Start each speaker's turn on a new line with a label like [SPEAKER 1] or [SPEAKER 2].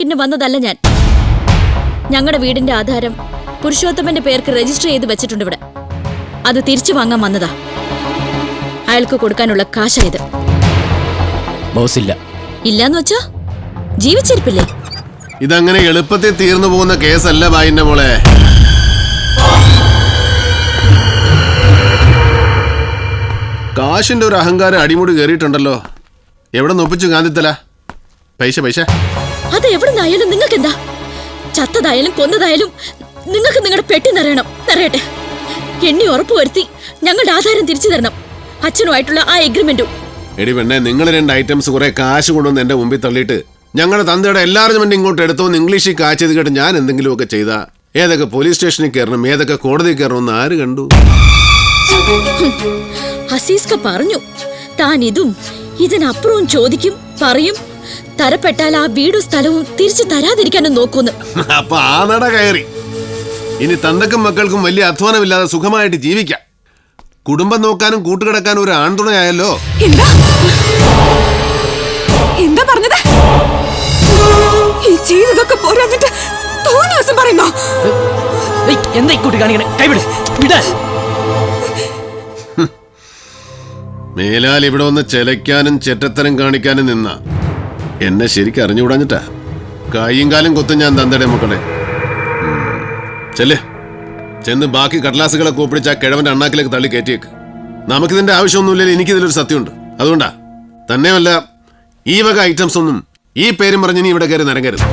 [SPEAKER 1] പിന്നെ വന്നതല്ല ഞാൻ. ഞങ്ങളുടെ വീടിന്റെ ആധാരം പുരുഷോത്തമന്റെ പേർക്ക് രജിസ്റ്റർ ചെയ്ത് വെച്ചിട്ടുണ്ട് ഇവിടെ. അത് തിരിച്ചു വാങ്ങാൻ വന്നതാ. അയാൾക്ക് കൊടുക്കാനുള്ള കാശായത്.
[SPEAKER 2] ബോസില്ല.
[SPEAKER 1] ഇല്ലാന്ന് വെച്ചാ ജീവിച്ചിരിപ്പില്ലേ?
[SPEAKER 3] ഇതങ്ങനെ എളുപ്പത്തിൽ തീർന്നു പോകുന്ന കേസല്ല ബായിന്റെ മോളെ. കാശിന്റെ ഒരു അഹങ്കാരം അടിമുടി കയറിയിട്ടുണ്ടല്ലോ. എവിടെ നൊപ്പിച്ചു കാന്തിത്തല? പൈസ പൈസ
[SPEAKER 1] അത് എവിടുന്നായാലും നിങ്ങൾക്ക് എന്താ? ചത്തതായാലും കൊന്നതായാലും നിങ്ങൾക്ക് നിങ്ങളുടെ പെട്ടി നിറയട്ടെ. എണ്ണി ഉറപ്പുവരുത്തി ഞങ്ങളുടെ ആധാരം തിരിച്ചു തരണം. അച്ഛനുമായിട്ടുള്ള ആ എഗ്രിമെന്റും.
[SPEAKER 3] എടി പെണ്ണെ, നിങ്ങൾ 2 ഐറ്റംസ് കുറെ കാശ് കൊണ്ടുവന്ന് എന്റെ മുമ്പിൽ തള്ളിയിട്ട് ഞങ്ങളുടെ തന്തയുടെ എല്ലാ അറേഞ്ച്മെന്റും ഇങ്ങോട്ട് എടുത്തോന്ന് ഇംഗ്ലീഷിൽ കാച്ചത് കേട്ട് ഞാൻ എന്തെങ്കിലുമൊക്കെ ചെയ്താ ഏതൊക്കെ പോലീസ് സ്റ്റേഷനിൽ കയറണം, ഏതൊക്കെ കോടതിയിൽ കയറണമെന്ന് ആര് കണ്ടു?
[SPEAKER 1] ഹസീസ്ക പറഞ്ഞു താൻ ഇതിനപ്പുറവും ചോദിക്കും, പറയും. തരപ്പെട്ടാൽ ആ വീടും സ്ഥലവും തിരിച്ചു തരാതിരിക്കാനും നോക്കൂന്ന്.
[SPEAKER 3] അപ്പൊ ആ നട കയറി. ഇനി തന്തക്കും മക്കൾക്കും വലിയ അധ്വാനമില്ലാതെ സുഖമായിട്ട് ജീവിക്കാം. കുടുംബം നോക്കാനും കൂട്ടുകിടക്കാനും ഒരു ആൺതുണയായല്ലോ.
[SPEAKER 4] എന്താ പറഞ്ഞത്? ഈ ചെയ്തതൊക്കെ പോരാഞ്ഞിട്ട് തോന്നിയാസം പറയുന്നോ?
[SPEAKER 2] എന്താ ഈ കുട്ടി കാണിക്കണേ? കൈവിട്.
[SPEAKER 3] മേലാൽ ഇവിടെ ഒന്ന് ചെലയ്ക്കാനും ചെറ്റത്തരം കാണിക്കാനും നിന്ന എന്നെ ശരിക്കും അറിഞ്ഞുകൂടാഞ്ഞിട്ടാ. കൈയും കാലും കൊത്തും ഞാൻ തന്തയുടെ മക്കളെ. ചെന്ന് ബാക്കി കടലാസുകളൊക്കെ ഒപ്പിടിച്ച് ആ കിഴവന്റെ അണ്ണാക്കിലേക്ക് തള്ളി കയറ്റിയേക്ക്. നമുക്കിതിന്റെ ആവശ്യമൊന്നുമില്ല. എനിക്കിതിലൊരു സത്യമുണ്ട്. അതുകൊണ്ടാ. തന്നെയല്ല, ഈ വക ഐറ്റംസ് ഒന്നും ഈ പേരും പറഞ്ഞ് ഇനി ഇവിടെ കയറി നിരങ്ങരുത്.